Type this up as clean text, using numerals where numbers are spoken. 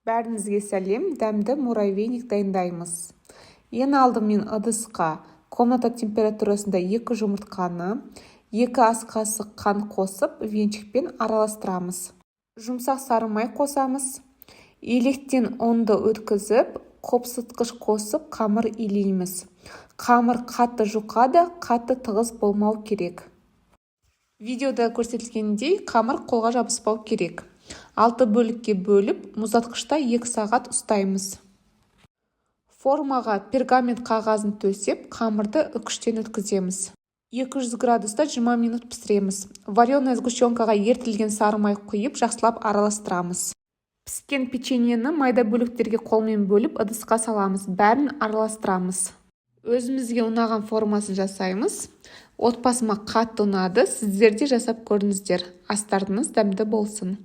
Бәріңізге сәлем, дәмді муравейник дайындаймыз. Ең алдымен ыдысқа комната температурасында 2 жұмыртқаны, 2 ас қасық қант қосып, венчикпен араластырамыз. Жұмсақ сары май қосамыз. Електен ұнды өткізіп, қопсытқыш қосып, қамыр илейміз. Қамыр қатты жұқады, қатты тығыз болмау керек. Видеода көрсетілгендей қамыр қолға жабыспау керек. 6 бөлікке бөліп, мұздатқышта 2 сағат ұстаймыз. Формаға пергамент қағазын төсеп, қамырды үкіштен өткіземіз. 200 градуста 20 минут пісіреміз. Вареная сгущенкаға ертілген сары май құйып, жақсылап араластырамыз. Піскен печеньені майда бөліктерге қолмен бөліп, ыдысқа саламыз. Бәрін араластырамыз. Өзімізге ұнаған формасын жасаймыз. Отбасыма қатты ұнады, сіздер де жасап көріңіздер. Астарыңыз дәмді болсын.